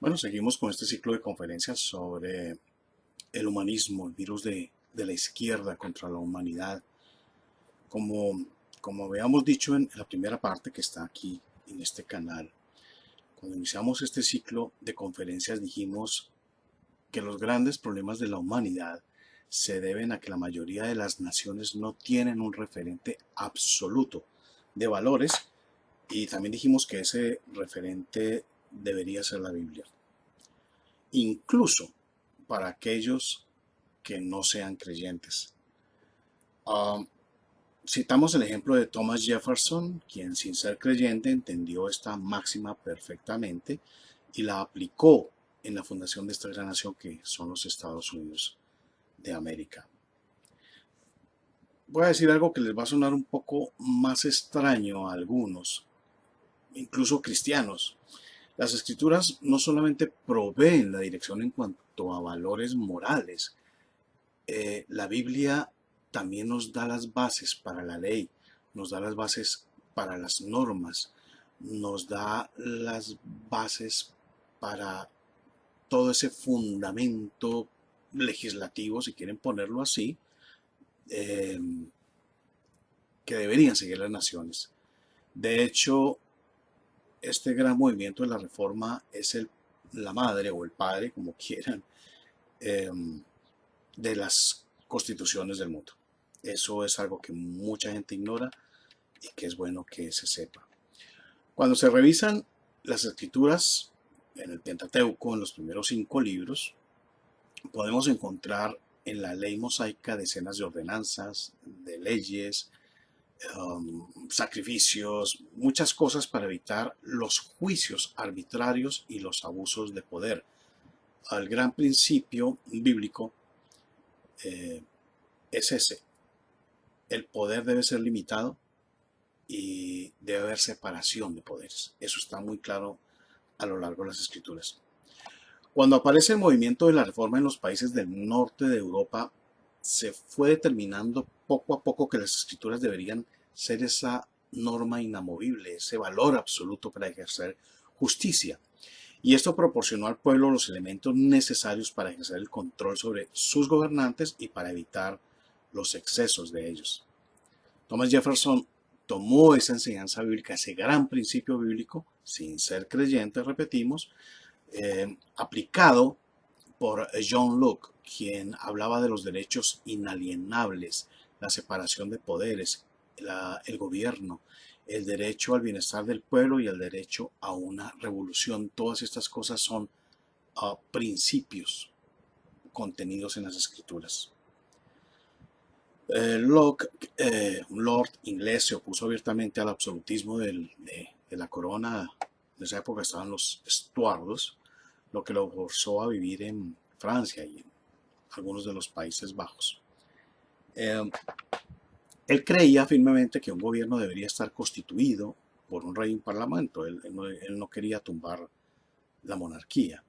Bueno, seguimos con este ciclo de conferencias sobre el humanismo, el virus de la izquierda contra la humanidad. Como, como habíamos dicho en la primera parte que está aquí en este canal, cuando iniciamos este ciclo de conferencias dijimos que los grandes problemas de la humanidad se deben a que la mayoría de las naciones no tienen un referente absoluto de valores, y también dijimos que ese referente debería ser la Biblia, incluso para aquellos que no sean creyentes. Um, Citamos el ejemplo de Thomas Jefferson, quien sin ser creyente entendió esta máxima perfectamente y la aplicó en la fundación de esta gran nación que son los Estados Unidos de América. Voy a decir algo que les va a sonar un poco más extraño a algunos, incluso cristianos. Las escrituras no solamente proveen la dirección en cuanto a valores morales, la Biblia también nos da las bases para la ley, nos da las bases para las normas, nos da las bases para todo ese fundamento legislativo, si quieren ponerlo así, eh, que deberían seguir las naciones. De hecho, este gran movimiento de la reforma es la madre o el padre, como quieran, eh, de las constituciones del mundo. Eso es algo que mucha gente ignora y que es bueno que se sepa. Cuando se revisan las escrituras en el Pentateuco, en los primeros 5 libros, podemos encontrar en la ley mosaica decenas de ordenanzas, de leyes, sacrificios, muchas cosas para evitar los juicios arbitrarios y los abusos de poder. El gran principio bíblico eh, es ese: el poder debe ser limitado y debe haber separación de poderes. Eso está muy claro a lo largo de las escrituras. Cuando aparece el movimiento de la reforma en los países del norte de Europa, se fue determinando poco a poco que las escrituras deberían ser esa norma inamovible, ese valor absoluto para ejercer justicia. Y esto proporcionó al pueblo los elementos necesarios para ejercer el control sobre sus gobernantes y para evitar los excesos de ellos. Thomas Jefferson tomó esa enseñanza bíblica, ese gran principio bíblico, sin ser creyente, repetimos, aplicado por John Locke, quien hablaba de los derechos inalienables, la separación de poderes, el gobierno, el derecho al bienestar del pueblo y el derecho a una revolución. Todas estas cosas son principios contenidos en las escrituras. Locke, un lord inglés, se opuso abiertamente al absolutismo de la corona. En esa época estaban los estuardos, lo que lo forzó a vivir en Francia y en algunos de los Países Bajos. Eh, Él creía firmemente que un gobierno debería estar constituido por un rey y un parlamento. Él no quería tumbar la monarquía.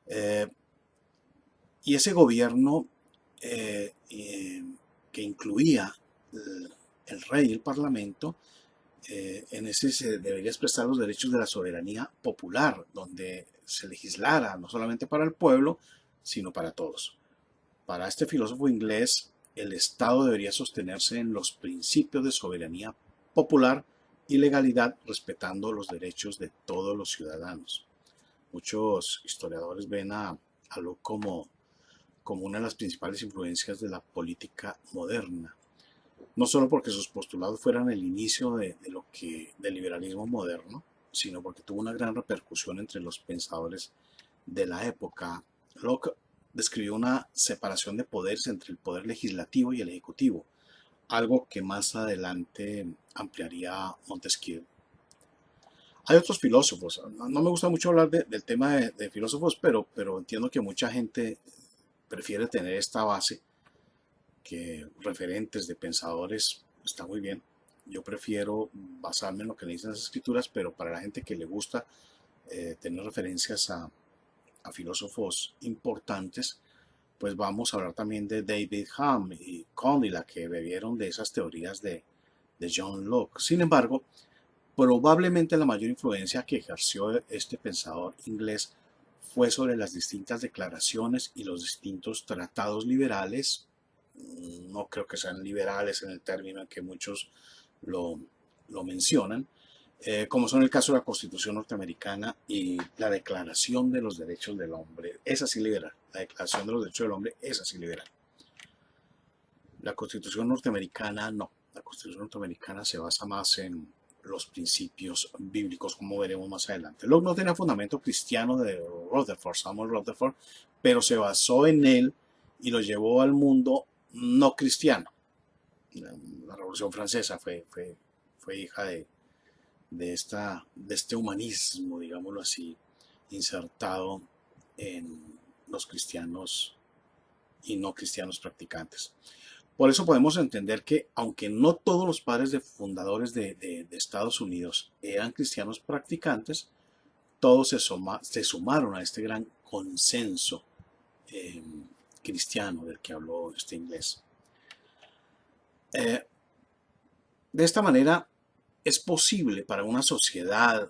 Eh, y ese gobierno que incluía el rey y el parlamento, en ese se debería expresar los derechos de la soberanía popular, donde se legislara no solamente para el pueblo, sino para todos. Para este filósofo inglés, el Estado debería sostenerse en los principios de soberanía popular y legalidad, respetando los derechos de todos los ciudadanos. Muchos historiadores ven a Locke como una de las principales influencias de la política moderna, no solo porque sus postulados fueran el inicio del liberalismo moderno, sino porque tuvo una gran repercusión entre los pensadores de la época. Locke describió una separación de poderes entre el poder legislativo y el ejecutivo, algo que más adelante ampliaría Montesquieu. Hay otros filósofos, no me gusta mucho hablar del tema de filósofos, pero entiendo que mucha gente prefiere tener esta base, que referentes de pensadores está muy bien. Yo prefiero basarme en lo que dicen las escrituras, pero para la gente que le gusta tener referencias a filósofos importantes, pues vamos a hablar también de David Hume y Condillac, que bebieron de esas teorías de John Locke. Sin embargo, probablemente la mayor influencia que ejerció este pensador inglés fue sobre las distintas declaraciones y los distintos tratados liberales. No creo que sean liberales en el término en que muchos lo, lo mencionan, como son el caso de la Constitución norteamericana y la Declaración de los Derechos del Hombre. Es así liberal. La Declaración de los Derechos del Hombre es así liberal. La Constitución norteamericana no. La Constitución norteamericana se basa más en los principios bíblicos, como veremos más adelante. Locke no tenía fundamento cristiano de Rutherford, Samuel Rutherford, pero se basó en él y lo llevó al mundo no cristiano. La Revolución Francesa fue hija de este humanismo, digámoslo así, insertado en los cristianos y no cristianos practicantes. Por eso podemos entender que, aunque no todos los padres fundadores de Estados Unidos eran cristianos practicantes, todos se sumaron a este gran consenso eh, cristiano del que habló este inglés. De esta manera, es posible para una sociedad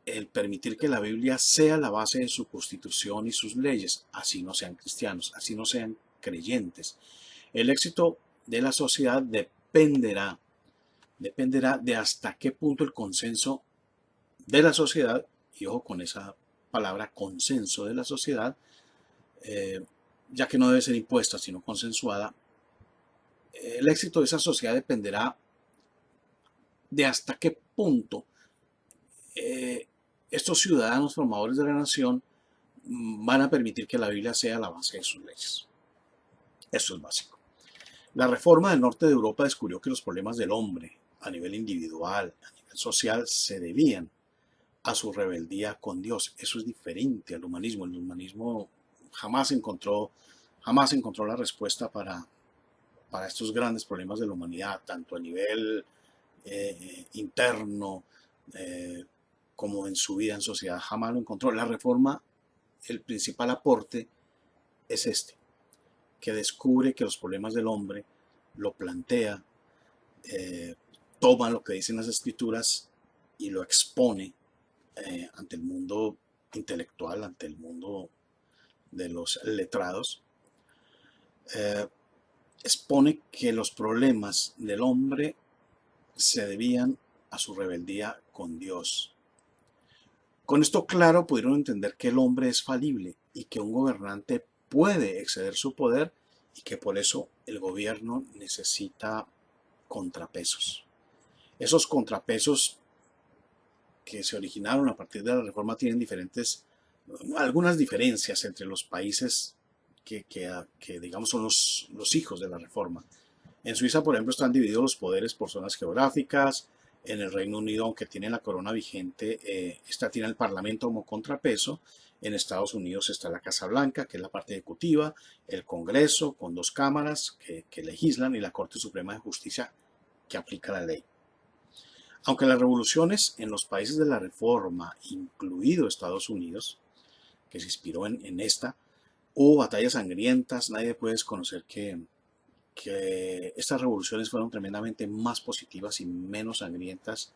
el permitir que la Biblia sea la base de su constitución y sus leyes, así no sean cristianos, así no sean creyentes. El éxito de la sociedad dependerá de hasta qué punto el consenso de la sociedad, y ojo con esa palabra consenso de la sociedad, ya que no debe ser impuesta sino consensuada, el éxito de esa sociedad dependerá de hasta qué punto estos ciudadanos formadores de la nación van a permitir que la Biblia sea la base de sus leyes. Eso es básico. La reforma del norte de Europa descubrió que los problemas del hombre a nivel individual, a nivel social, se debían a su rebeldía con Dios. Eso es diferente al humanismo. El humanismo jamás encontró la respuesta para estos grandes problemas de la humanidad, tanto a nivel interno como en su vida en sociedad. Jamás lo encontró. La reforma, el principal aporte es este, que descubre que los problemas del hombre lo plantea, toma lo que dicen las escrituras y lo expone ante el mundo intelectual, ante el mundo de los letrados. Expone que los problemas del hombre se debían a su rebeldía con Dios. Con esto claro pudieron entender que el hombre es falible y que un gobernante puede exceder su poder y que por eso el gobierno necesita contrapesos. Esos contrapesos que se originaron a partir de la reforma tienen algunas diferencias entre los países que digamos son los hijos de la reforma. En Suiza, por ejemplo, están divididos los poderes por zonas geográficas. En el Reino Unido, aunque tiene la corona vigente, esta tiene el Parlamento como contrapeso. En Estados Unidos está la Casa Blanca, que es la parte ejecutiva, el Congreso, con dos cámaras que legislan, y la Corte Suprema de Justicia, que aplica la ley. Aunque las revoluciones en los países de la Reforma, incluido Estados Unidos, que se inspiró en esta, hubo batallas sangrientas, nadie puede desconocer que estas revoluciones fueron tremendamente más positivas y menos sangrientas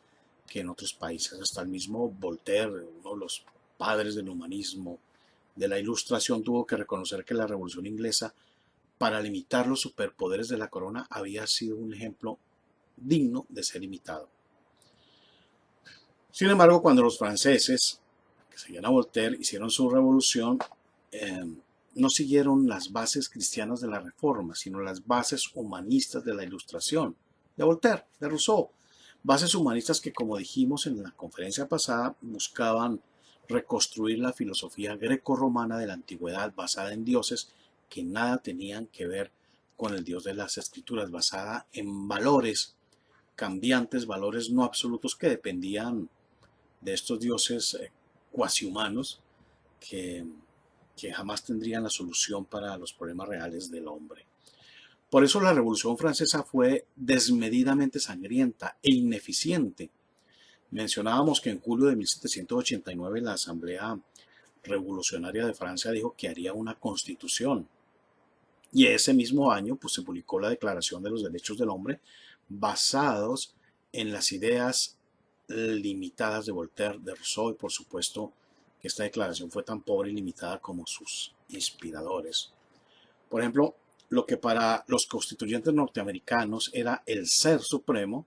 que en otros países. Hasta el mismo Voltaire, uno de los padres del humanismo, de la Ilustración, tuvo que reconocer que la Revolución Inglesa, para limitar los superpoderes de la corona, había sido un ejemplo digno de ser imitado. Sin embargo, cuando los franceses, que seguían a Voltaire, hicieron su revolución, no siguieron las bases cristianas de la Reforma, sino las bases humanistas de la Ilustración, de Voltaire, de Rousseau. Bases humanistas que, como dijimos en la conferencia pasada, buscaban reconstruir la filosofía greco-romana de la antigüedad basada en dioses que nada tenían que ver con el Dios de las Escrituras, basada en valores cambiantes, valores no absolutos que dependían de estos dioses cuasi humanos que jamás tendrían la solución para los problemas reales del hombre. Por eso la Revolución Francesa fue desmedidamente sangrienta e ineficiente. Mencionábamos que en julio de 1789 la Asamblea Revolucionaria de Francia dijo que haría una constitución. Y ese mismo año pues, se publicó la Declaración de los Derechos del Hombre basados en las ideas limitadas de Voltaire, de Rousseau y por supuesto que esta declaración fue tan pobre y limitada como sus inspiradores. Por ejemplo, lo que para los constituyentes norteamericanos era el ser supremo,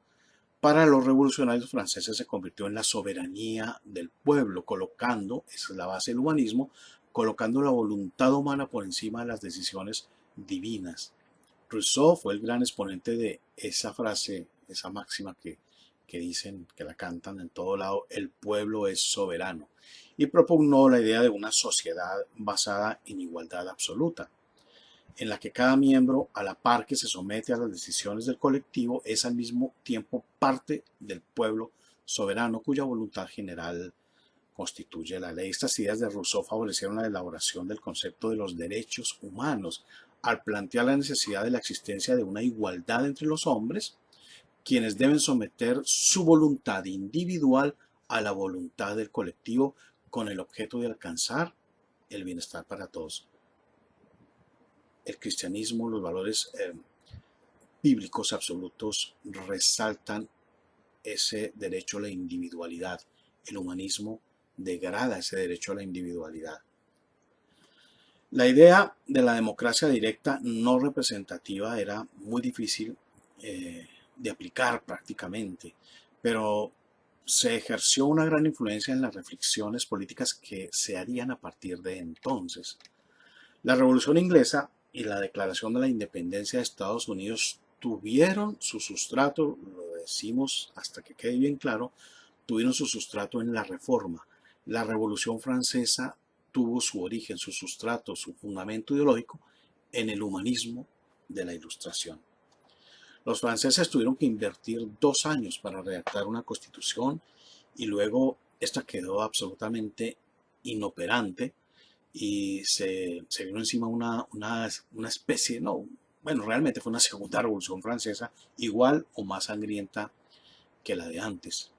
para los revolucionarios franceses se convirtió en la soberanía del pueblo, colocando, esa es la base del humanismo, colocando la voluntad humana por encima de las decisiones divinas. Rousseau fue el gran exponente de esa frase, esa máxima que dicen, que la cantan en todo lado: el pueblo es soberano, y propugnó la idea de una sociedad basada en igualdad absoluta, en la que cada miembro, a la par que se somete a las decisiones del colectivo, es al mismo tiempo parte del pueblo soberano cuya voluntad general constituye la ley. Estas ideas de Rousseau favorecieron la elaboración del concepto de los derechos humanos, al plantear la necesidad de la existencia de una igualdad entre los hombres, quienes deben someter su voluntad individual a la voluntad del colectivo con el objeto de alcanzar el bienestar para todos. El cristianismo, los valores bíblicos absolutos resaltan ese derecho a la individualidad. El humanismo degrada ese derecho a la individualidad. La idea de la democracia directa no representativa era muy difícil de aplicar prácticamente, pero se ejerció una gran influencia en las reflexiones políticas que se harían a partir de entonces. La Revolución Inglesa y la Declaración de la Independencia de Estados Unidos tuvieron su sustrato, lo decimos hasta que quede bien claro, tuvieron su sustrato en la Reforma. La Revolución Francesa tuvo su origen, su sustrato, su fundamento ideológico en el humanismo de la Ilustración. Los franceses tuvieron que invertir 2 años para redactar una constitución y luego esta quedó absolutamente inoperante y se vino encima una especie, no, bueno, realmente fue una segunda revolución francesa, igual o más sangrienta que la de antes.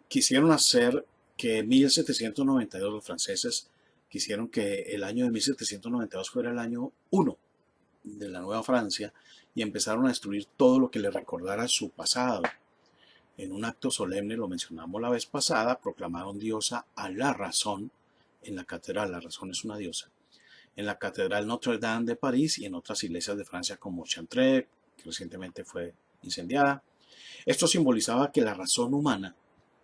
Quisieron hacer que 1792, los franceses quisieron que el año de 1792 fuera el año 1 de la Nueva Francia y empezaron a destruir todo lo que le recordara su pasado. En un acto solemne, lo mencionamos la vez pasada, proclamaron diosa a la razón en la catedral. La razón es una diosa. En la catedral Notre Dame de París y en otras iglesias de Francia como Chantrey, que recientemente fue incendiada. Esto simbolizaba que la razón humana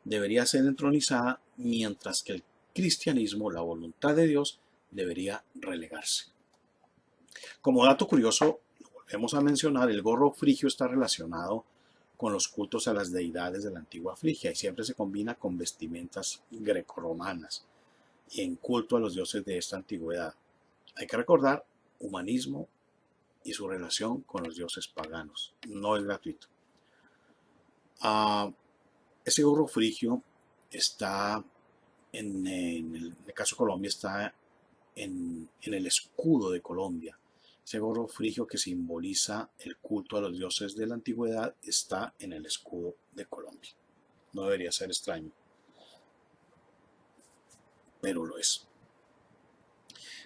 debería ser entronizada, mientras que el cristianismo, la voluntad de Dios, debería relegarse. Como dato curioso, lo volvemos a mencionar, el gorro frigio está relacionado con los cultos a las deidades de la antigua Frigia y siempre se combina con vestimentas grecorromanas y en culto a los dioses de esta antigüedad. Hay que recordar, humanismo y su relación con los dioses paganos. No es gratuito. Ese gorro frigio está, en el caso de Colombia, está en el escudo de Colombia. Ese gorro frigio que simboliza el culto a los dioses de la antigüedad está en el escudo de Colombia. No debería ser extraño, pero lo es.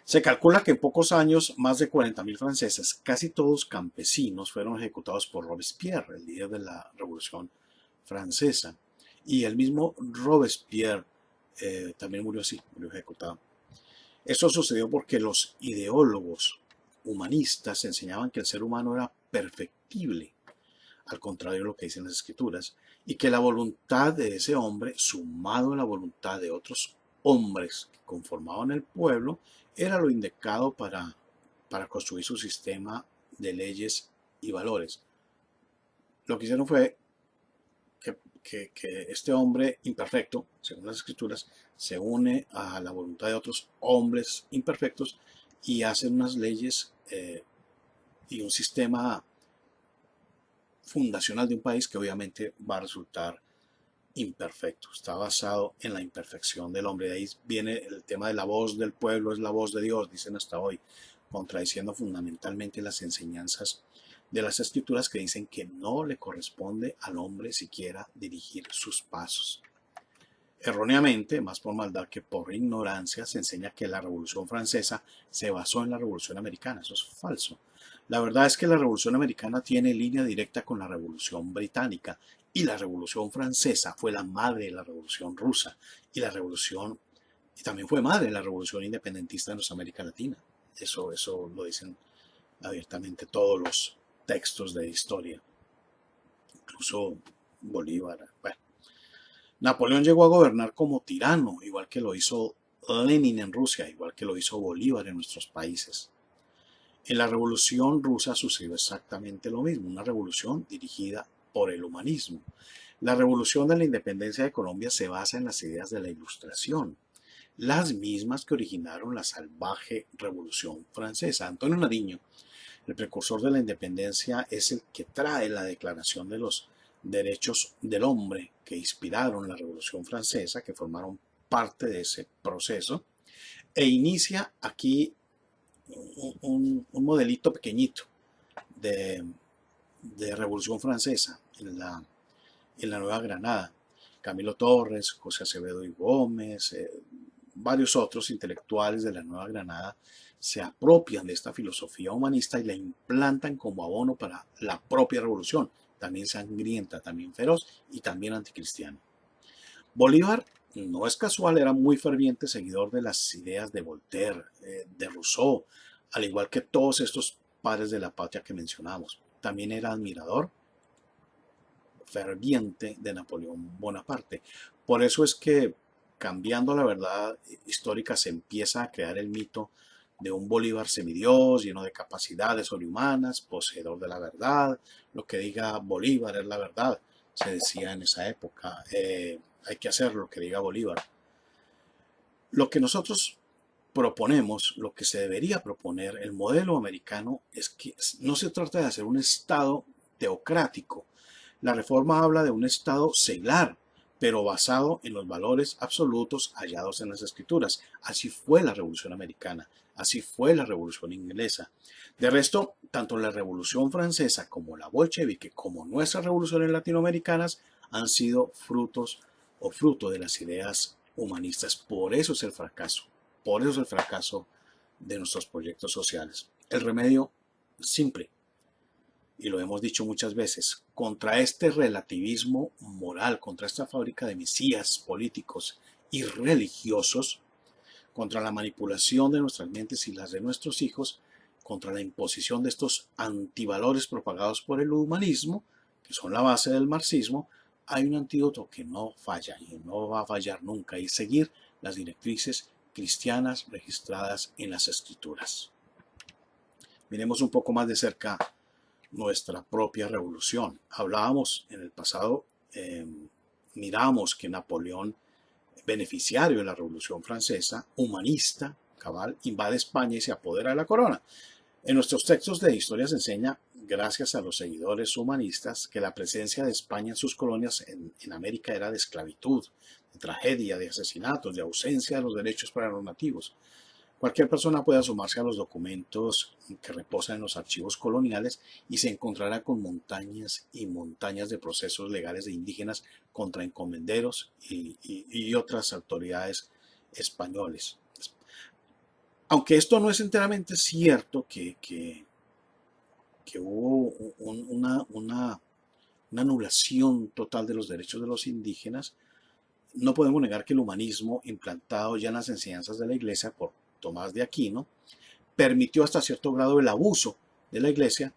Se calcula que en pocos años más de 40.000 franceses, casi todos campesinos, fueron ejecutados por Robespierre, el líder de la Revolución Francesa. Y el mismo Robespierre también murió así, murió ejecutado. Esto sucedió porque los ideólogos humanistas enseñaban que el ser humano era perfectible, al contrario de lo que dicen las escrituras, y que la voluntad de ese hombre, sumado a la voluntad de otros hombres que conformaban el pueblo, era lo indicado para construir su sistema de leyes y valores. Lo que hicieron fue que este hombre imperfecto, según las escrituras, se une a la voluntad de otros hombres imperfectos y hacen unas leyes y un sistema fundacional de un país que obviamente va a resultar imperfecto. Está basado en la imperfección del hombre. De ahí viene el tema de la voz del pueblo, es la voz de Dios, dicen hasta hoy, contradiciendo fundamentalmente las enseñanzas de las escrituras que dicen que no le corresponde al hombre siquiera dirigir sus pasos. Erróneamente, más por maldad que por ignorancia, se enseña que la Revolución Francesa se basó en la Revolución Americana. Eso es falso. La verdad es que la Revolución Americana tiene línea directa con la Revolución Británica Y la Revolución Francesa fue la madre de la Revolución Rusa y también fue madre de la Revolución Independentista de nuestra América Latina. Eso lo dicen abiertamente todos los textos de historia, incluso Bolívar. Bueno, Napoleón llegó a gobernar como tirano, igual que lo hizo Lenin en Rusia, igual que lo hizo Bolívar en nuestros países. En la Revolución Rusa sucedió exactamente lo mismo, una revolución dirigida por el humanismo. La revolución de la independencia de Colombia se basa en las ideas de la Ilustración, las mismas que originaron la salvaje Revolución Francesa. Antonio Nariño, el precursor de la independencia, es el que trae la Declaración de los Derechos del Hombre que inspiraron la Revolución Francesa, que formaron parte de ese proceso, e inicia aquí un modelito pequeñito de, de Revolución Francesa en la Nueva Granada. Camilo Torres, José Acevedo y Gómez, varios otros intelectuales de la Nueva Granada se apropian de esta filosofía humanista y la implantan como abono para la propia revolución, también sangrienta, también feroz y también anticristiana. Bolívar, no es casual, era muy ferviente seguidor de las ideas de Voltaire, de Rousseau, al igual que todos estos padres de la patria que mencionamos. También era admirador ferviente de Napoleón Bonaparte. Por eso es que, cambiando la verdad histórica, se empieza a crear el mito de un Bolívar semidios, lleno de capacidades sobrehumanas, poseedor de la verdad. Lo que diga Bolívar es la verdad, se decía en esa época. Hay que hacer lo que diga Bolívar. Lo que nosotros proponemos, lo que se debería proponer, el modelo americano, es que no se trata de hacer un Estado teocrático. La reforma habla de un Estado seglar, pero basado en los valores absolutos hallados en las Escrituras. Así fue la Revolución Americana, así fue la Revolución Inglesa. De resto, tanto la Revolución Francesa como la bolchevique, como nuestras revoluciones latinoamericanas, han sido frutos o fruto de las ideas humanistas. Por eso es el fracaso. Por eso es el fracaso de nuestros proyectos sociales. El remedio simple, y lo hemos dicho muchas veces, contra este relativismo moral, contra esta fábrica de mesías políticos y religiosos, contra la manipulación de nuestras mentes y las de nuestros hijos, contra la imposición de estos antivalores propagados por el humanismo, que son la base del marxismo, hay un antídoto que no falla y no va a fallar nunca, y seguir las directrices cristianas registradas en las Escrituras. Miremos un poco más de cerca nuestra propia revolución. Hablábamos en el pasado, miramos que Napoleón, beneficiario de la Revolución Francesa, humanista, cabal, invade España y se apodera de la corona. En nuestros textos de historia se enseña, gracias a los seguidores humanistas, que la presencia de España en sus colonias en América era de esclavitud, de tragedia, de asesinatos, de ausencia de los derechos para los nativos. Cualquier persona puede asomarse a los documentos que reposan en los archivos coloniales y se encontrará con montañas y montañas de procesos legales de indígenas contra encomenderos y otras autoridades españoles. Aunque esto no es enteramente cierto, que hubo una anulación total de los derechos de los indígenas, no podemos negar que el humanismo implantado ya en las enseñanzas de la Iglesia por Tomás de Aquino permitió hasta cierto grado el abuso de la Iglesia,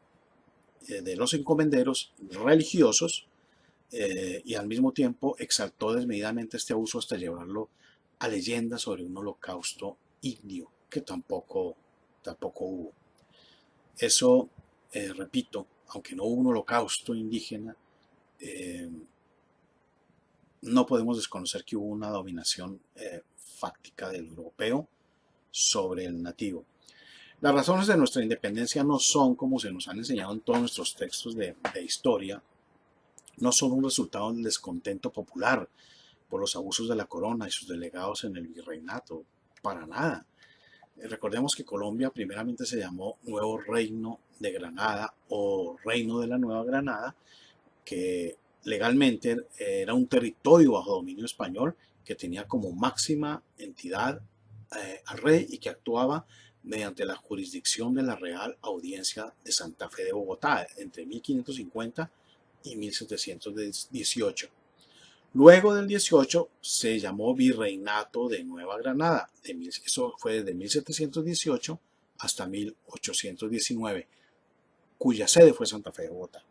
de los encomenderos religiosos, y al mismo tiempo exaltó desmedidamente este abuso hasta llevarlo a leyendas sobre un holocausto indio, que tampoco hubo. Eso, repito, aunque no hubo un holocausto indígena, no podemos desconocer que hubo una dominación fáctica del europeo sobre el nativo. Las razones de nuestra independencia no son, como se nos han enseñado en todos nuestros textos de historia, no son un resultado del descontento popular por los abusos de la corona y sus delegados en el virreinato, para nada. Recordemos que Colombia primeramente se llamó Nuevo Reino de Granada o Reino de la Nueva Granada, que legalmente era un territorio bajo dominio español que tenía como máxima entidad al rey y que actuaba mediante la jurisdicción de la Real Audiencia de Santa Fe de Bogotá entre 1550 y 1718. Luego del 18 se llamó Virreinato de Nueva Granada. Eso fue de 1718 hasta 1819, cuya sede fue Santa Fe de Bogotá.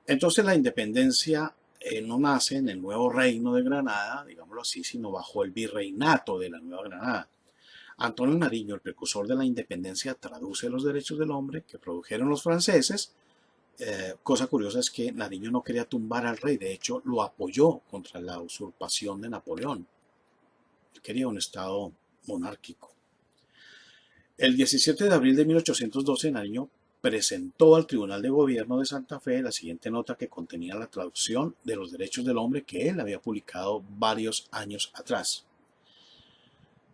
Entonces la independencia no nace en el nuevo reino de Granada, digámoslo así, sino bajo el virreinato de la Nueva Granada. Antonio Nariño, el precursor de la independencia, traduce los derechos del hombre que produjeron los franceses. Cosa curiosa es que Nariño no quería tumbar al rey, de hecho lo apoyó contra la usurpación de Napoleón. Él quería un estado monárquico. El 17 de abril de 1812, Nariño presentó al Tribunal de Gobierno de Santa Fe la siguiente nota que contenía la traducción de los derechos del hombre que él había publicado varios años atrás.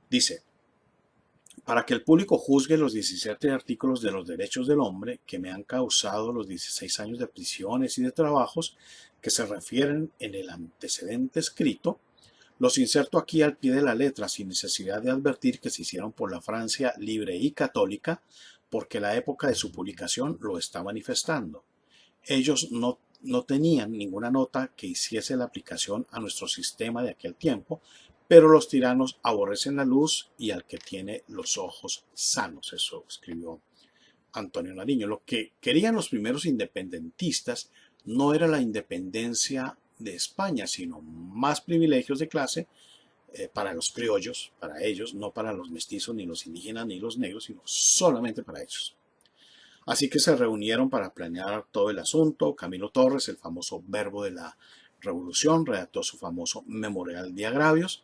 Dice: para que el público juzgue los 17 artículos de los derechos del hombre que me han causado los 16 años de prisiones y de trabajos que se refieren en el antecedente escrito, los inserto aquí al pie de la letra sin necesidad de advertir que se hicieron por la Francia libre y católica, porque la época de su publicación lo está manifestando. Ellos no tenían ninguna nota que hiciese la aplicación a nuestro sistema de aquel tiempo, pero los tiranos aborrecen la luz y al que tiene los ojos sanos. Eso escribió Antonio Nariño. Lo que querían los primeros independentistas no era la independencia de España, sino más privilegios de clase para los criollos, para ellos, no para los mestizos, ni los indígenas, ni los negros, sino solamente para ellos. Así que se reunieron para planear todo el asunto. Camilo Torres, el famoso verbo de la revolución, redactó su famoso Memorial de Agravios.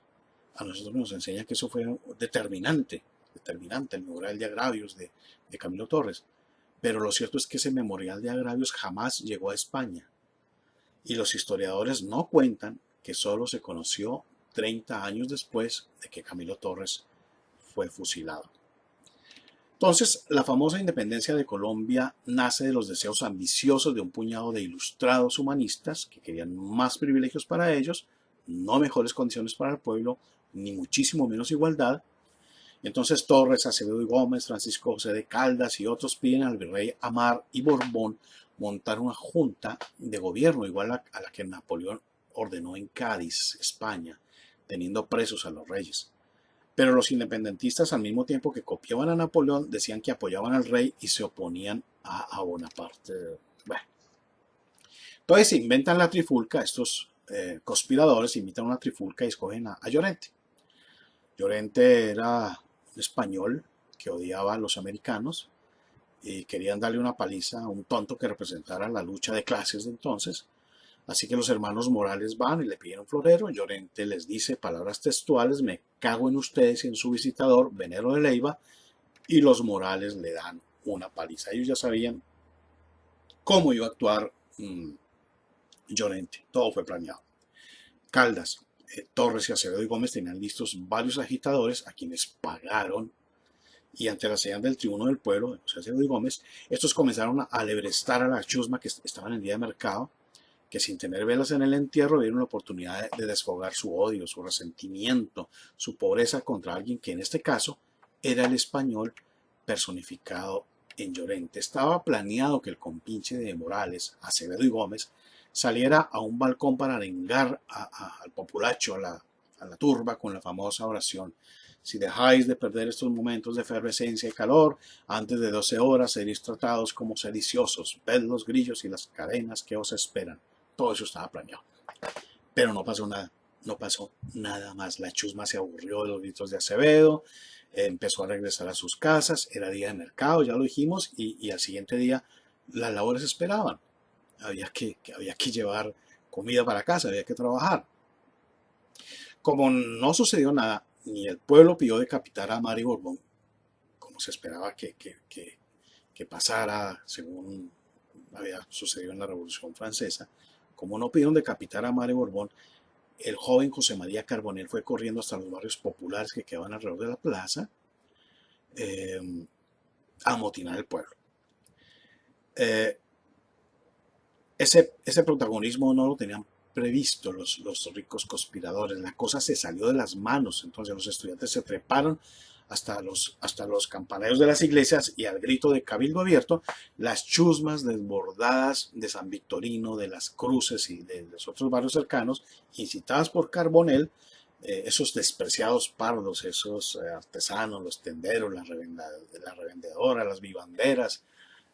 A nosotros nos enseña que eso fue determinante el Memorial de Agravios de Camilo Torres. Pero lo cierto es que ese Memorial de Agravios jamás llegó a España. Y los historiadores no cuentan que solo se conoció 30 años después de que Camilo Torres fue fusilado. Entonces, la famosa independencia de Colombia nace de los deseos ambiciosos de un puñado de ilustrados humanistas que querían más privilegios para ellos, no mejores condiciones para el pueblo, ni muchísimo menos igualdad. Entonces Torres, Acevedo y Gómez, Francisco José de Caldas y otros piden al virrey Amar y Borbón montar una junta de gobierno igual a la que Napoleón ordenó en Cádiz, España, teniendo presos a los reyes. Pero los independentistas, al mismo tiempo que copiaban a Napoleón, decían que apoyaban al rey y se oponían a Bonaparte. Bueno. Entonces se inventan la trifulca, estos conspiradores invitan una trifulca y escogen a Llorente. Llorente era un español que odiaba a los americanos y querían darle una paliza a un tonto que representara la lucha de clases de entonces. Así que los hermanos Morales van y le piden un florero. Llorente les dice palabras textuales: me cago en ustedes y en su visitador, Venero de Leiva. Y los Morales le dan una paliza. Ellos ya sabían cómo iba a actuar Llorente. Todo fue planeado. Caldas, Torres y Acevedo y Gómez tenían listos varios agitadores a quienes pagaron. Y ante la señal del tribuno del pueblo, José Acevedo y Gómez, estos comenzaron a alebrestar a la chusma que estaban en día de mercado, que sin tener velas en el entierro vieron la oportunidad de desfogar su odio, su resentimiento, su pobreza contra alguien que en este caso era el español personificado en Llorente. Estaba planeado que el compinche de Morales, Acevedo y Gómez, saliera a un balcón para arengar al populacho, a la turba, con la famosa oración: si dejáis de perder estos momentos de efervescencia y calor, antes de 12 horas seréis tratados como sediciosos. Ved los grillos y las cadenas que os esperan. Todo eso estaba planeado. Pero no pasó nada. No pasó nada más. La chusma se aburrió de los gritos de Acevedo, empezó a regresar a sus casas. Era día de mercado, ya lo dijimos, y al siguiente día las labores esperaban. Había que llevar comida para casa, había que trabajar. Como no sucedió nada, ni el pueblo pidió decapitar a Amar y Borbón, como se esperaba que pasara, según había sucedido en la Revolución Francesa. Como no pidieron decapitar a Amar y Borbón, el joven José María Carbonell fue corriendo hasta los barrios populares que quedaban alrededor de la plaza a amotinar el pueblo. Ese protagonismo no lo tenían previsto los ricos conspiradores. La cosa se salió de las manos. Entonces los estudiantes se treparon hasta los campaneros de las iglesias y al grito de cabildo abierto, las chusmas desbordadas de San Victorino, de las Cruces y de los otros barrios cercanos, incitadas por Carbonell, esos despreciados pardos, esos artesanos, los tenderos, las revendedoras, las vivanderas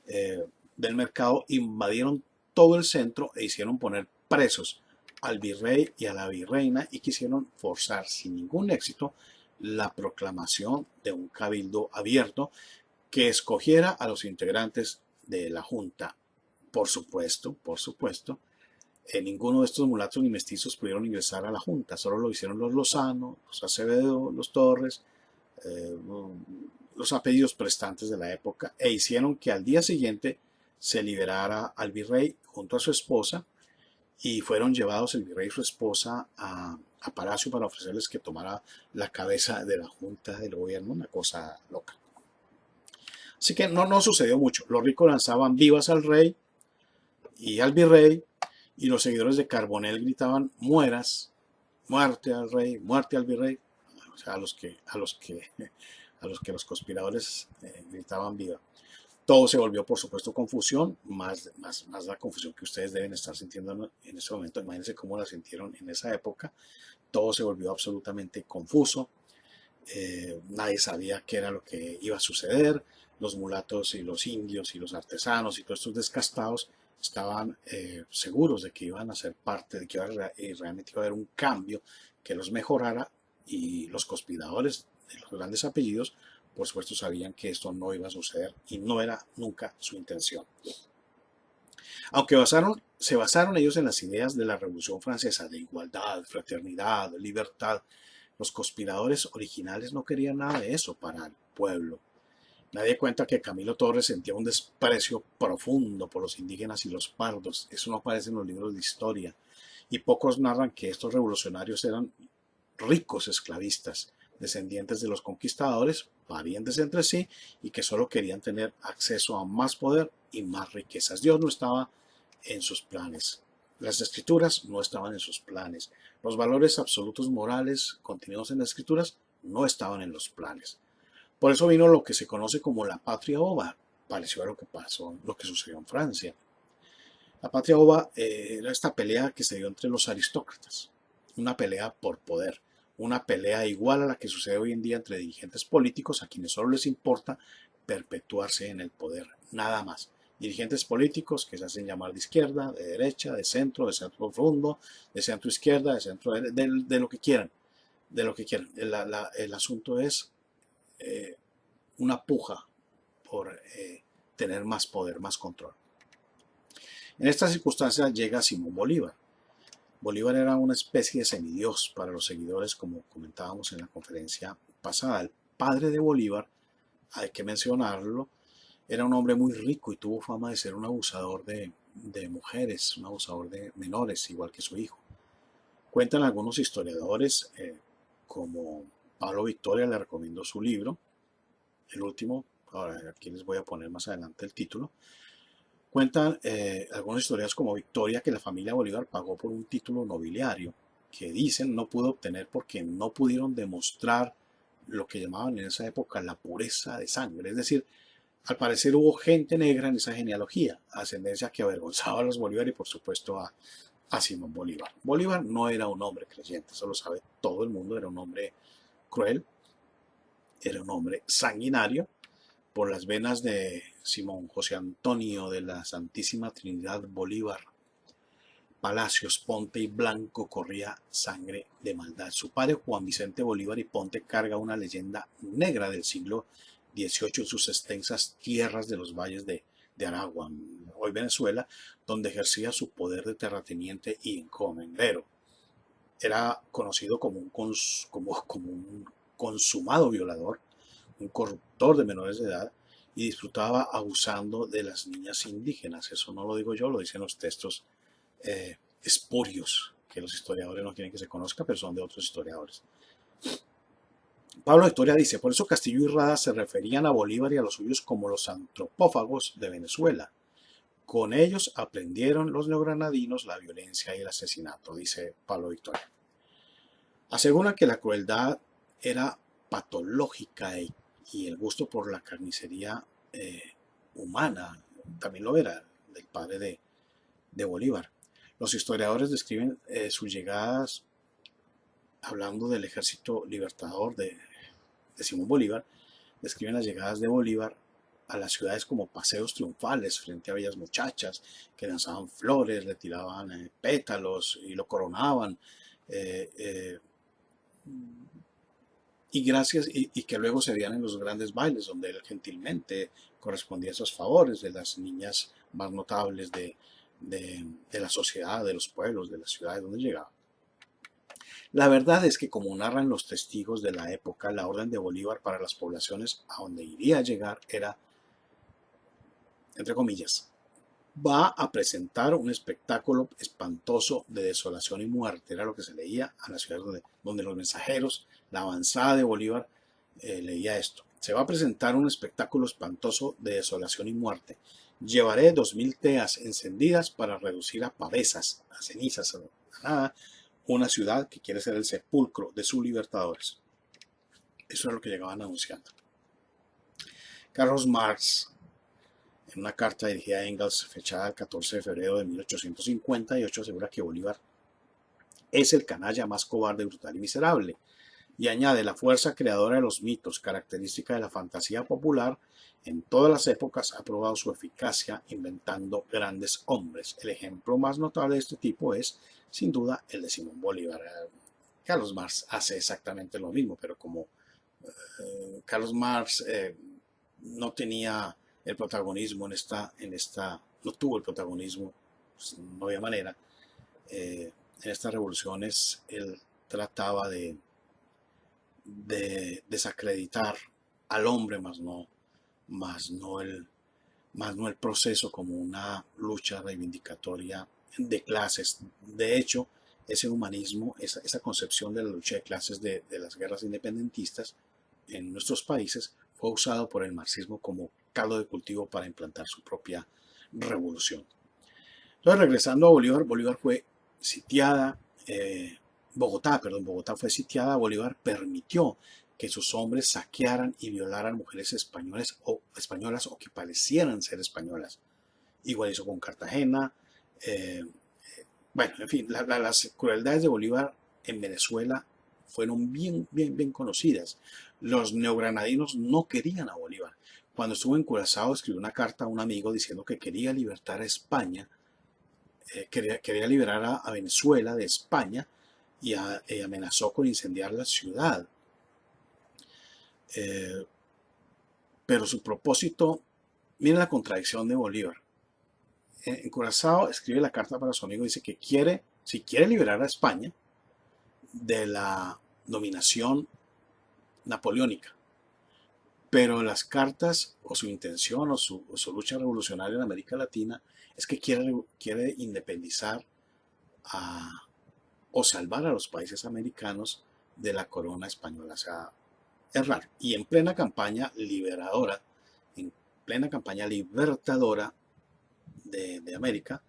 eh, del mercado, invadieron todo el centro e hicieron poner presos al virrey y a la virreina y quisieron forzar sin ningún éxito la proclamación de un cabildo abierto que escogiera a los integrantes de la junta. Por supuesto, ninguno de estos mulatos ni mestizos pudieron ingresar a la junta, solo lo hicieron los Lozano, los Acevedo, los Torres, eh, los apellidos prestantes de la época, e hicieron que al día siguiente se liberara al virrey junto a su esposa, y fueron llevados el virrey y su esposa a Palacio para ofrecerles que tomara la cabeza de la junta del gobierno, una cosa loca. Así que no sucedió mucho. Los ricos lanzaban vivas al rey y al virrey, y los seguidores de Carbonell gritaban mueras, muerte al rey, muerte al virrey, o sea, a los conspiradores gritaban viva. Todo se volvió, por supuesto, confusión, más la confusión que ustedes deben estar sintiendo en ese momento. Imagínense cómo la sintieron en esa época. Todo se volvió absolutamente confuso. Nadie sabía qué era lo que iba a suceder. Los mulatos y los indios y los artesanos y todos estos descastados estaban seguros de que iban a ser parte, de que realmente iba a haber un cambio que los mejorara, y los conspiradores de los grandes apellidos, por supuesto, sabían que esto no iba a suceder y no era nunca su intención. Aunque se basaron ellos en las ideas de la Revolución Francesa de igualdad, fraternidad, libertad, los conspiradores originales no querían nada de eso para el pueblo. Nadie cuenta que Camilo Torres sentía un desprecio profundo por los indígenas y los pardos. Eso no aparece en los libros de historia. Y pocos narran que estos revolucionarios eran ricos esclavistas, descendientes de los conquistadores, parientes entre sí, y que solo querían tener acceso a más poder y más riquezas. Dios no estaba en sus planes. Las escrituras no estaban en sus planes. Los valores absolutos morales contenidos en las escrituras no estaban en los planes. Por eso vino lo que se conoce como la Patria Ova. Pareció a lo que pasó, lo que sucedió en Francia. La Patria Ova era esta pelea que se dio entre los aristócratas, una pelea por poder, una pelea igual a la que sucede hoy en día entre dirigentes políticos a quienes solo les importa perpetuarse en el poder, nada más. Dirigentes políticos que se hacen llamar de izquierda, de derecha, de centro profundo, de centro izquierda, de centro de lo que quieran, de lo que quieran. El asunto es una puja por tener más poder, más control. En esta circunstancia llega Simón Bolívar. Bolívar era una especie de semidios para los seguidores, como comentábamos en la conferencia pasada. El padre de Bolívar, hay que mencionarlo, era un hombre muy rico y tuvo fama de ser un abusador de mujeres, un abusador de menores, igual que su hijo. Cuentan algunos historiadores, como Pablo Victoria, le recomiendo su libro, el último, ahora aquí les voy a poner más adelante el título. Cuentan algunas historias como Victoria que la familia Bolívar pagó por un título nobiliario que dicen no pudo obtener porque no pudieron demostrar lo que llamaban en esa época la pureza de sangre. Es decir, al parecer hubo gente negra en esa genealogía, ascendencia que avergonzaba a los Bolívar y por supuesto a Simón Bolívar. Bolívar no era un hombre creyente, eso lo sabe todo el mundo, era un hombre cruel, era un hombre sanguinario. Por las venas de Simón José Antonio de la Santísima Trinidad Bolívar, Palacios, Ponte y Blanco corría sangre de maldad. Su padre Juan Vicente Bolívar y Ponte carga una leyenda negra del siglo XVIII en sus extensas tierras de los valles de Aragua, hoy Venezuela, donde ejercía su poder de terrateniente y encomendero. Era conocido como un consumado violador, un corruptor de menores de edad, y disfrutaba abusando de las niñas indígenas. Eso no lo digo yo, lo dicen los textos espurios, que los historiadores no quieren que se conozca, pero son de otros historiadores. Pablo Victoria dice, por eso Castillo y Rada se referían a Bolívar y a los suyos como los antropófagos de Venezuela. Con ellos aprendieron los neogranadinos la violencia y el asesinato, dice Pablo Victoria. Aseguran que la crueldad era patológica y el gusto por la carnicería humana, también lo era del padre de Bolívar. Los historiadores describen sus llegadas, hablando del ejército libertador de Simón Bolívar, describen las llegadas de Bolívar a las ciudades como paseos triunfales frente a bellas muchachas que lanzaban flores, le tiraban pétalos y lo coronaban. Eh, eh, y gracias, y que luego se veían en los grandes bailes, donde él gentilmente correspondía a esos favores de las niñas más notables de la sociedad, de los pueblos, de las ciudades donde llegaba. La verdad es que, como narran los testigos de la época, la orden de Bolívar para las poblaciones a donde iría a llegar era, entre comillas, va a presentar un espectáculo espantoso de desolación y muerte. Era lo que se leía a las ciudades donde los mensajeros, la avanzada de Bolívar, leía esto. Se va a presentar un espectáculo espantoso de desolación y muerte. Llevaré 2000 teas encendidas para reducir a pavesas, a cenizas, a nada, una ciudad que quiere ser el sepulcro de sus libertadores. Eso es lo que llegaban anunciando. Carlos Marx, en una carta dirigida a Engels, fechada el 14 de febrero de 1858, asegura que Bolívar es el canalla más cobarde, brutal y miserable, y añade: la fuerza creadora de los mitos, característica de la fantasía popular, en todas las épocas ha probado su eficacia inventando grandes hombres. El ejemplo más notable de este tipo es, sin duda, el de Simón Bolívar. Carlos Marx hace exactamente lo mismo, pero como Carlos Marx no tenía el protagonismo no tuvo el protagonismo, pues, no había manera. En estas revoluciones él trataba de desacreditar al hombre, más no el proceso como una lucha reivindicatoria de clases. De hecho, ese humanismo, esa concepción de la lucha de clases de las guerras independentistas en nuestros países fue usado por el marxismo como caldo de cultivo para implantar su propia revolución. Entonces, regresando a Bolívar, Bolívar fue sitiada, Bogotá fue sitiada. Bolívar permitió que sus hombres saquearan y violaran mujeres españolas o que parecieran ser españolas. Igual hizo con Cartagena. eh, bueno, en fin, las crueldades de Bolívar en Venezuela fueron bien conocidas. Los neogranadinos no querían a Bolívar. Cuando estuvo en Curazao, escribió una carta a un amigo diciendo que quería libertar a España, quería liberar a Venezuela de España, y amenazó con incendiar la ciudad. Eh, pero su propósito, miren la contradicción de Bolívar. En Curazao escribe la carta para su amigo, dice que si quiere liberar a España de la dominación napoleónica, pero las cartas o su intención o su lucha revolucionaria en América Latina es que quiere independizar o salvar a los países americanos de la corona española. O sea, es raro. Y en plena campaña liberadora, en plena campaña libertadora de América,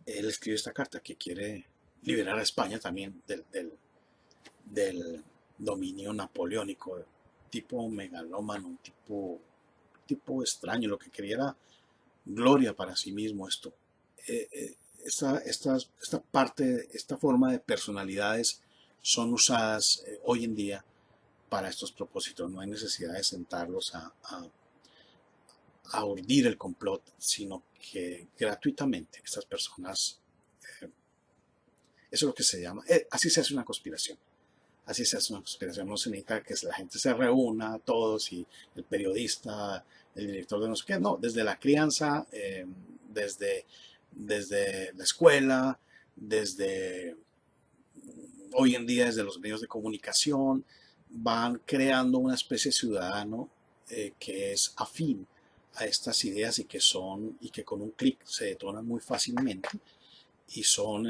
él escribe esta carta que quiere liberar a España también del dominio napoleónico, tipo megalómano, tipo extraño, lo que quería era gloria para sí mismo esto. Esta forma de personalidades son usadas hoy en día para estos propósitos. No hay necesidad de sentarlos a urdir el complot, sino que gratuitamente estas personas, eso es lo que se llama, así se hace una conspiración. Así se hace una conspiración. No se necesita que la gente se reúna, todos, y el periodista, el director de no sé qué. No, desde la crianza, desde la escuela, desde hoy en día desde los medios de comunicación, van creando una especie de ciudadano que es afín a estas ideas y que con un clic se detonan muy fácilmente y son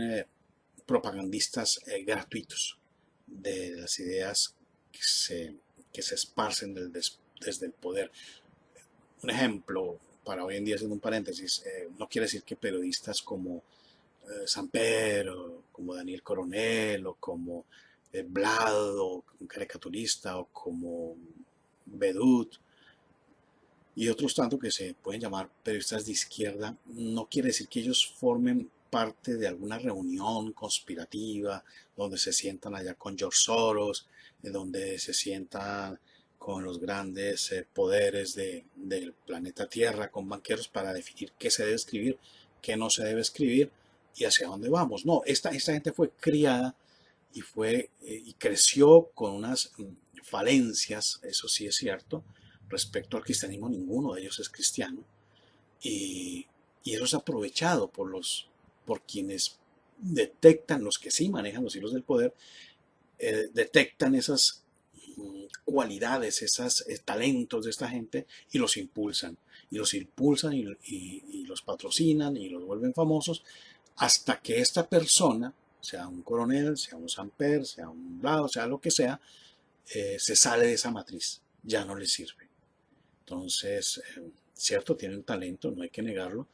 propagandistas gratuitos de las ideas que se esparcen desde el poder. Un ejemplo, para hoy en día, haciendo un paréntesis, no quiere decir que periodistas como Samper, como Daniel Coronel o como Blado, un caricaturista, o como Bedut, y otros tanto que se pueden llamar periodistas de izquierda, no quiere decir que ellos formen parte de alguna reunión conspirativa donde se sientan allá con George Soros, donde se sientan con los grandes poderes del planeta Tierra, con banqueros para definir qué se debe escribir, qué no se debe escribir y hacia dónde vamos. No, esta gente fue criada y creció con unas falencias, eso sí es cierto, respecto al cristianismo. Ninguno de ellos es cristiano, y, y eso es aprovechado por quienes detectan, los que sí manejan los hilos del poder, detectan esas cualidades, esos talentos de esta gente y los impulsan. Y los impulsan y los patrocinan y los vuelven famosos hasta que esta persona, sea un coronel, sea un Samper, sea un Blado, sea lo que sea, se sale de esa matriz, ya no le sirve. Entonces, cierto, tienen talento, no hay que negarlo,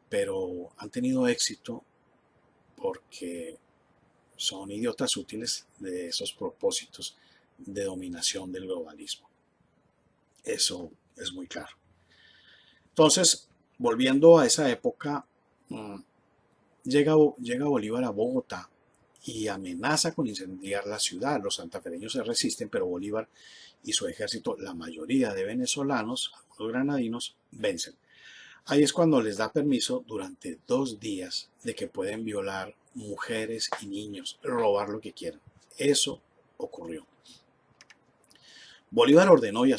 pero han tenido éxito porque son idiotas útiles de esos propósitos de dominación del globalismo. Eso es muy claro. Entonces, volviendo a esa época, mm, llega Bolívar a Bogotá y amenaza con incendiar la ciudad. Los santafereños se resisten, pero Bolívar y su ejército, la mayoría de venezolanos, algunos granadinos, vencen. Ahí es cuando les da permiso durante 2 días de que pueden violar mujeres y niños, robar lo que quieran. Eso ocurrió. Bolívar ordenó y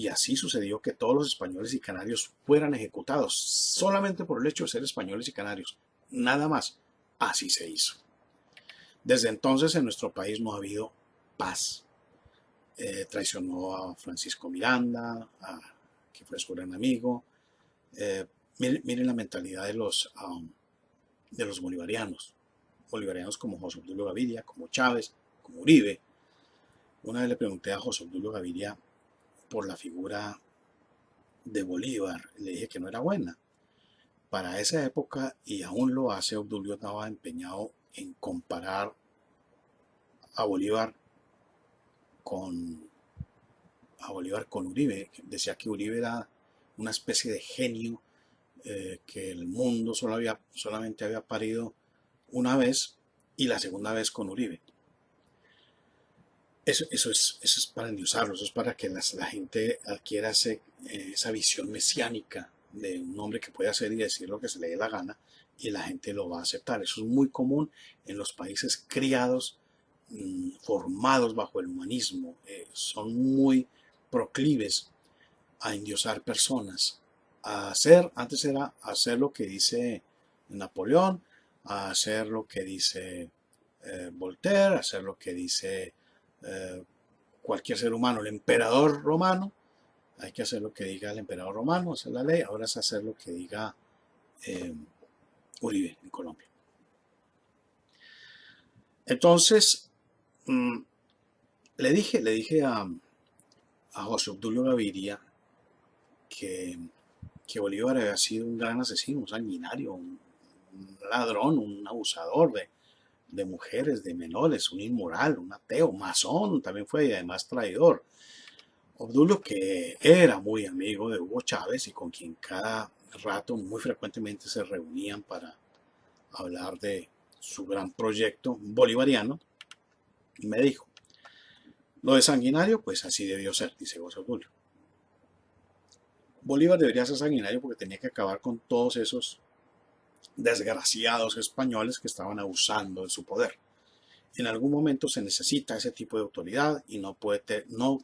así sucedió que todos los españoles y canarios fueran ejecutados solamente por el hecho de ser españoles y canarios. Nada más. Así se hizo. Desde entonces en nuestro país no ha habido paz. Traicionó a Francisco Miranda, que fue su gran amigo. Miren la mentalidad de los bolivarianos. Bolivarianos como José Obdulio Gaviria, como Chávez, como Uribe. Una vez le pregunté a José Obdulio Gaviria por la figura de Bolívar. Le dije que no era buena. Para esa época, y aún lo hace, Obdulio estaba empeñado en comparar a Bolívar con, con Uribe. Decía que Uribe era una especie de genio, que el mundo solamente había parido una vez, y la segunda vez con Uribe. Eso es para endiosarlo, eso es para que la gente adquiera esa visión mesiánica de un hombre que puede hacer y decir lo que se le dé la gana, y la gente lo va a aceptar. Eso es muy común en los países criados, formados bajo el humanismo. Son muy proclives a endiosar personas, antes era hacer lo que dice Napoleón, a hacer lo que dice Voltaire, hacer lo que dice eh, cualquier ser humano, el emperador romano. Hay que hacer lo que diga el emperador romano, esa es la ley. Ahora es hacer lo que diga eh, Uribe en Colombia. Entonces, mmm, le dije a José Obdulio Gaviria que, que Bolívar había sido un gran asesino, un sanguinario, un ladrón, un abusador de mujeres, de menores, un inmoral, un ateo, masón también fue, y además traidor. Obdulio, que era muy amigo de Hugo Chávez y con quien cada rato, muy frecuentemente, se reunían para hablar de su gran proyecto bolivariano, me dijo: lo de sanguinario, pues así debió ser, dice José Obdulio. Bolívar debería ser sanguinario porque tenía que acabar con todos esos desgraciados españoles que estaban abusando de su poder. En algún momento se necesita ese tipo de autoridad y no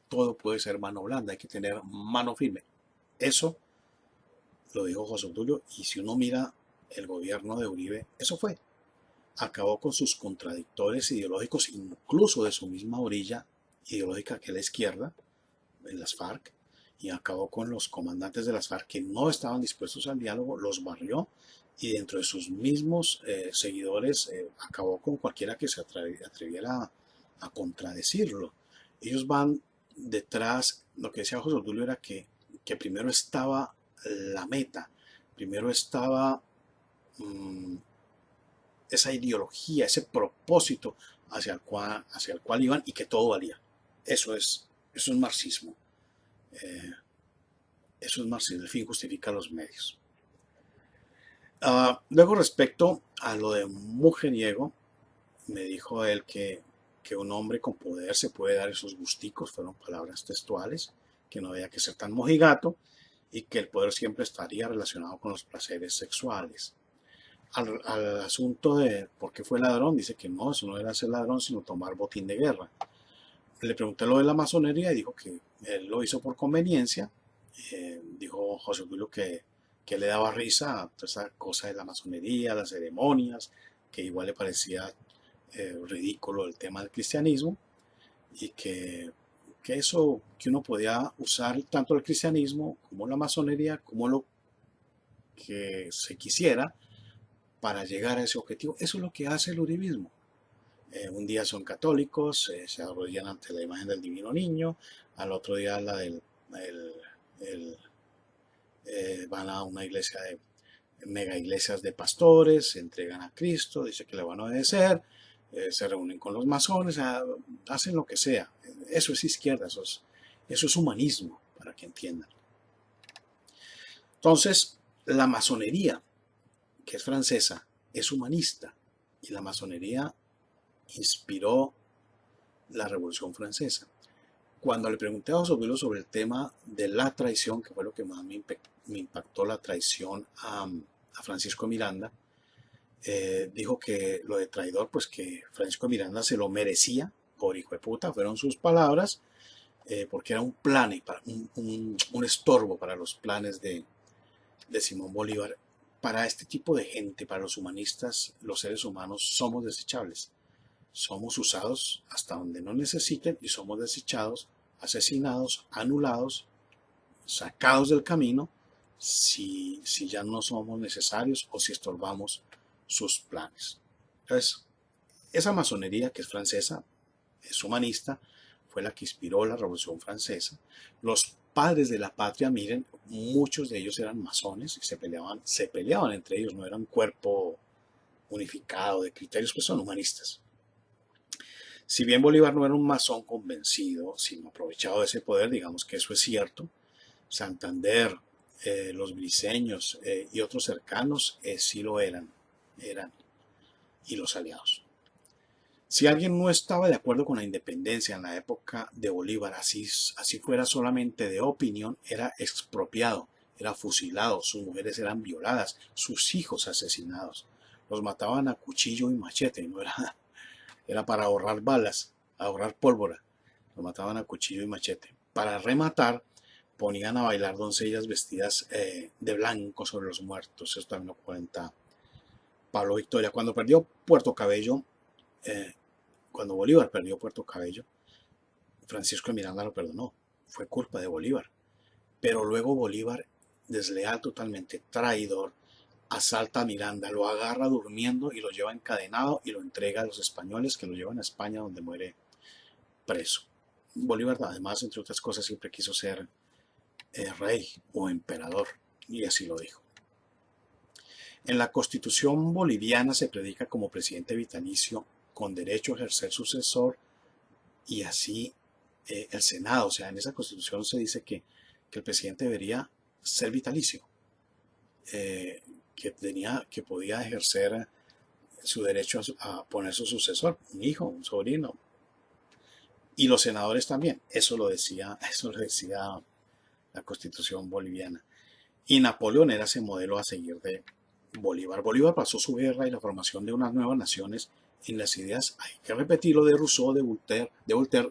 todo puede ser mano blanda, hay que tener mano firme. Eso lo dijo José Obdulio, y si uno mira el gobierno de Uribe, eso fue. Acabó con sus contradictores ideológicos, incluso de su misma orilla ideológica, que es la izquierda, en las FARC, y acabó con los comandantes de las FARC que no estaban dispuestos al diálogo, los barrió, y dentro de sus mismos seguidores acabó con cualquiera que se atreviera a contradecirlo. Ellos van detrás. Lo que decía José Obdulio era que primero estaba la meta, primero estaba mmm, esa ideología, ese propósito hacia el cual iban y que todo valía. Eso es marxismo. Eso es marxismo. El fin justifica los medios. Luego, respecto a lo de mujeriego, me dijo él que un hombre con poder se puede dar esos gusticos, fueron palabras textuales, que no había que ser tan mojigato y que el poder siempre estaría relacionado con los placeres sexuales. Al asunto de por qué fue ladrón, dice que no, eso no era ser ladrón, sino tomar botín de guerra. Le pregunté lo de la masonería y dijo que él lo hizo por conveniencia. Dijo José Julio que le daba risa a toda esa cosa de la masonería, las ceremonias, que igual le parecía ridículo el tema del cristianismo y que eso, que uno podía usar tanto el cristianismo como la masonería, como lo que se quisiera para llegar a ese objetivo. Eso es lo que hace el uribismo. Un día son católicos, se arrodillan ante la imagen del divino niño, al otro día van a una iglesia de mega iglesias de pastores, se entregan a Cristo, dice que le van a obedecer, se reúnen con los masones, hacen lo que sea. Eso es izquierda, eso es humanismo, para que entiendan. Entonces, la masonería, que es francesa, es humanista, y la masonería inspiró la Revolución Francesa. Cuando le pregunté a José Willo sobre el tema de la traición, que fue lo que más me impactó, la traición a Francisco Miranda, dijo que lo de traidor, pues que Francisco Miranda se lo merecía, por hijo de puta, fueron sus palabras, porque era un plan, un estorbo para los planes de Simón Bolívar. Para este tipo de gente, para los humanistas, los seres humanos somos desechables. Somos usados hasta donde no necesiten y somos desechados, asesinados, anulados, sacados del camino si ya no somos necesarios o si estorbamos sus planes. Entonces, esa masonería que es francesa, es humanista, fue la que inspiró la Revolución Francesa. Los padres de la patria, miren, muchos de ellos eran masones y se peleaban entre ellos, no eran un cuerpo unificado de criterios, pues son humanistas. Si bien Bolívar no era un masón convencido, sino aprovechado de ese poder, digamos que eso es cierto, Santander, los briceños y otros cercanos sí lo eran, y los aliados. Si alguien no estaba de acuerdo con la independencia en la época de Bolívar, así fuera solamente de opinión, era expropiado, era fusilado, sus mujeres eran violadas, sus hijos asesinados, los mataban a cuchillo y machete, no era para ahorrar balas, ahorrar pólvora, los mataban a cuchillo y machete. Para rematar, ponían a bailar doncellas vestidas de blanco sobre los muertos. Eso también lo cuenta Pablo Victoria. Cuando Bolívar perdió Puerto Cabello, Francisco de Miranda lo perdonó. Fue culpa de Bolívar. Pero luego Bolívar, desleal totalmente, traidor, asalta a Miranda, lo agarra durmiendo y lo lleva encadenado y lo entrega a los españoles que lo llevan a España, donde muere preso. Bolívar, además, entre otras cosas, siempre quiso ser rey o emperador, y así lo dijo. En la Constitución boliviana se predica como presidente vitalicio con derecho a ejercer sucesor y así el Senado. O sea, en esa Constitución se dice que el presidente debería ser vitalicio, que podía ejercer su derecho a poner su sucesor, un hijo, un sobrino. Y los senadores también. Eso lo decía la Constitución boliviana. Y Napoleón era ese modelo a seguir de Bolívar. Bolívar pasó su guerra y la formación de unas nuevas naciones en las ideas, hay que repetirlo, de Rousseau, de Voltaire,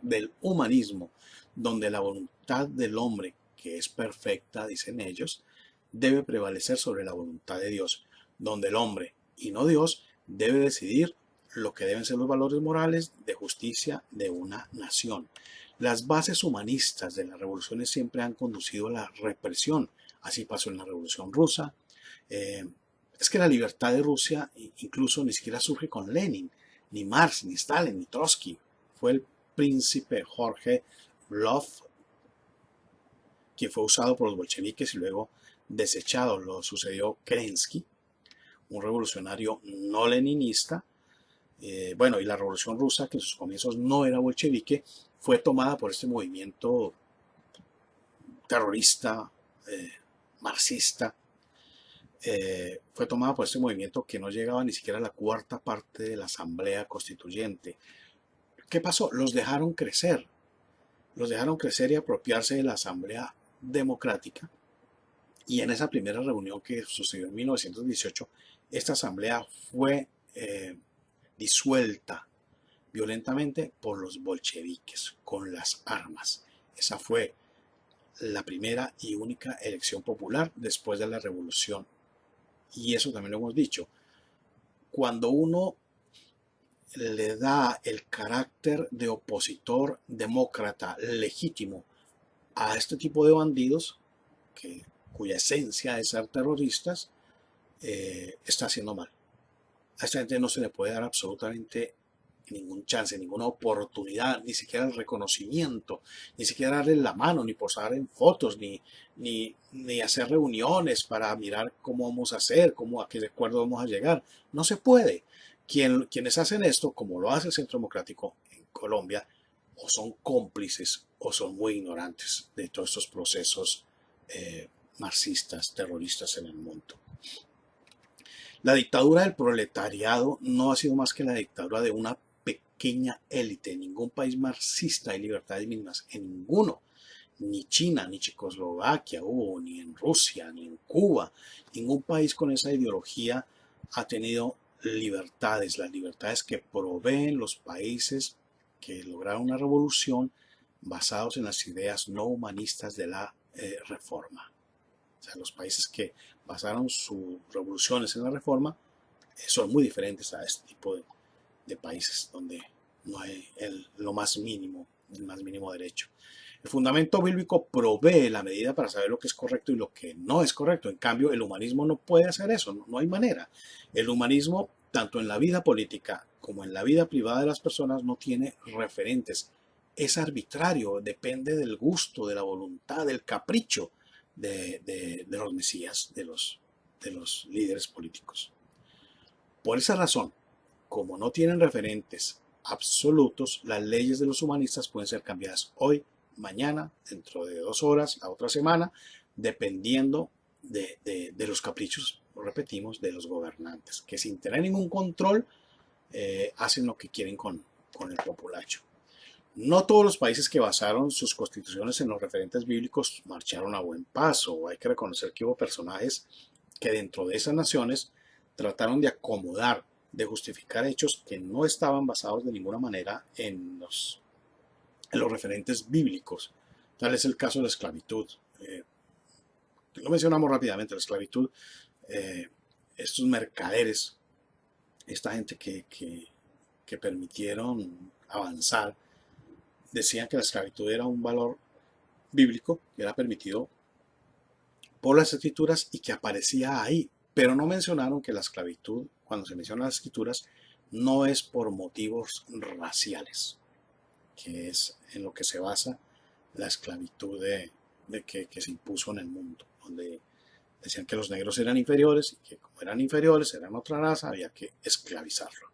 del humanismo, donde la voluntad del hombre, que es perfecta, dicen ellos, debe prevalecer sobre la voluntad de Dios, donde el hombre, y no Dios, debe decidir lo que deben ser los valores morales de justicia de una nación. Las bases humanistas de las revoluciones siempre han conducido a la represión. Así pasó en la Revolución Rusa. Es que la libertad de Rusia incluso ni siquiera surge con Lenin, ni Marx, ni Stalin, ni Trotsky. Fue el príncipe Jorge Lvov quien fue usado por los bolcheviques y luego desechado. Lo sucedió Kerensky, un revolucionario no leninista, Bueno, y la Revolución Rusa, que en sus comienzos no era bolchevique, fue tomada por este movimiento terrorista, marxista, fue tomada por este movimiento que no llegaba ni siquiera a la cuarta parte de la Asamblea Constituyente. ¿Qué pasó? Los dejaron crecer y apropiarse de la Asamblea Democrática. Y en esa primera reunión que sucedió en 1918, esta asamblea fue disuelta violentamente por los bolcheviques con las armas. Esa fue la primera y única elección popular después de la revolución. Y eso también lo hemos dicho. Cuando uno le da el carácter de opositor demócrata legítimo a este tipo de bandidos, cuya esencia es ser terroristas, está haciendo mal. A esta gente no se le puede dar absolutamente ningún chance, ninguna oportunidad, ni siquiera el reconocimiento, ni siquiera darle la mano, ni posar en fotos, ni hacer reuniones para mirar cómo vamos a hacer, a qué acuerdo vamos a llegar. No se puede. Quienes hacen esto, como lo hace el Centro Democrático en Colombia, o son cómplices o son muy ignorantes de todos estos procesos marxistas, terroristas en el mundo. La dictadura del proletariado no ha sido más que la dictadura de una pequeña élite. En ningún país marxista hay libertades mínimas, en ninguno. Ni China, ni Checoslovaquia hubo, ni en Rusia, ni en Cuba. Ningún país con esa ideología ha tenido libertades, las libertades que proveen los países que lograron una revolución basados en las ideas no humanistas de la reforma. O sea, los países que basaron sus revoluciones en la reforma son muy diferentes a este tipo de países donde no hay el más mínimo derecho. El fundamento bíblico provee la medida para saber lo que es correcto y lo que no es correcto. En cambio, el humanismo no puede hacer eso, no hay manera. El humanismo, tanto en la vida política como en la vida privada de las personas, no tiene referentes. Es arbitrario, depende del gusto, de la voluntad, del capricho de los mesías, de los líderes políticos. Por esa razón, como no tienen referentes absolutos, las leyes de los humanistas pueden ser cambiadas hoy, mañana, dentro de 2 horas, la otra semana, dependiendo de los caprichos, lo repetimos, de los gobernantes, que sin tener ningún control hacen lo que quieren con el populacho. No todos los países que basaron sus constituciones en los referentes bíblicos marcharon a buen paso. Hay que reconocer que hubo personajes que dentro de esas naciones trataron de acomodar, de justificar hechos que no estaban basados de ninguna manera en los referentes bíblicos. Tal es el caso de la esclavitud. Lo mencionamos rápidamente, la esclavitud, estos mercaderes, esta gente que permitieron avanzar, decían que la esclavitud era un valor bíblico que era permitido por las escrituras y que aparecía ahí, pero no mencionaron que la esclavitud, cuando se mencionan las escrituras, no es por motivos raciales, que es en lo que se basa la esclavitud que se impuso en el mundo, donde decían que los negros eran inferiores y que como eran inferiores, eran otra raza, había que esclavizarlo.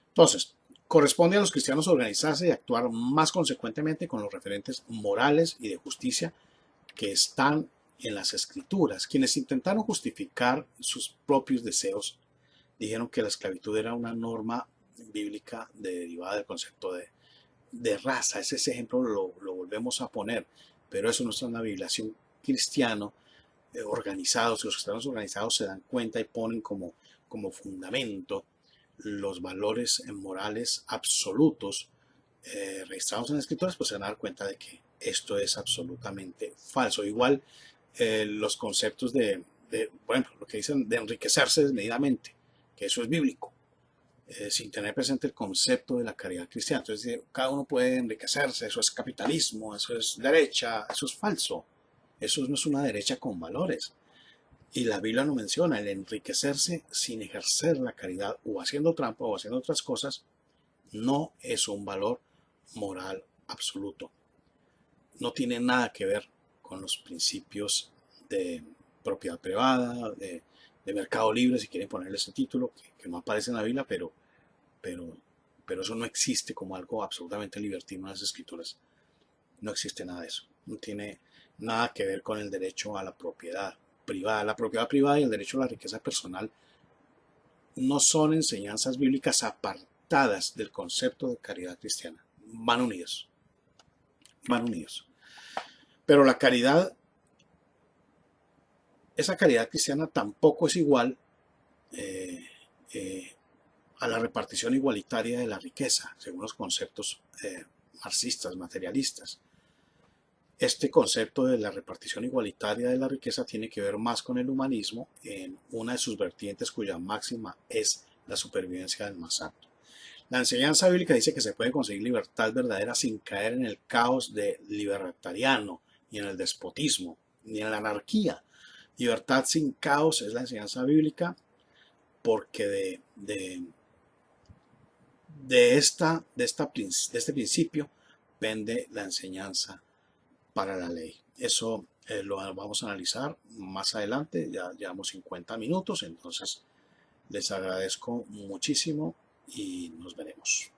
Entonces, corresponde a los cristianos organizarse y actuar más consecuentemente con los referentes morales y de justicia que están en las escrituras. Quienes intentaron justificar sus propios deseos dijeron que la esclavitud era una norma bíblica derivada del concepto de raza. Ese ejemplo lo volvemos a poner, pero eso no está en la Biblia. Si un cristiano organizado, si los cristianos organizados se dan cuenta y ponen como fundamento los valores morales absolutos registrados en las escrituras, pues se van a dar cuenta de que esto es absolutamente falso. Igual los conceptos por ejemplo, lo que dicen de enriquecerse desmedidamente, que eso es bíblico, sin tener presente el concepto de la caridad cristiana. Entonces, cada uno puede enriquecerse, eso es capitalismo, eso es derecha, eso es falso. Eso no es una derecha con valores. Y la Biblia no menciona el enriquecerse sin ejercer la caridad o haciendo trampa o haciendo otras cosas, no es un valor moral absoluto. No tiene nada que ver con los principios de propiedad privada, de mercado libre, si quieren ponerle ese título, que no aparece en la Biblia, pero pero, pero eso no existe como algo absolutamente libertino en las escrituras. No existe nada de eso. No tiene nada que ver con el derecho a la propiedad privada. La propiedad privada y el derecho a la riqueza personal no son enseñanzas bíblicas apartadas del concepto de caridad cristiana. Van unidos. Van unidos. Pero la caridad, esa caridad cristiana tampoco es igual eh, eh, a la repartición igualitaria de la riqueza, según los conceptos marxistas, materialistas. Este concepto de la repartición igualitaria de la riqueza tiene que ver más con el humanismo en una de sus vertientes cuya máxima es la supervivencia del más apto. La enseñanza bíblica dice que se puede conseguir libertad verdadera sin caer en el caos de libertariano, ni en el despotismo, ni en la anarquía. Libertad sin caos es la enseñanza bíblica porque de este principio pende la enseñanza para la ley. Eso lo vamos a analizar más adelante, ya llevamos 50 minutos, entonces les agradezco muchísimo y nos veremos.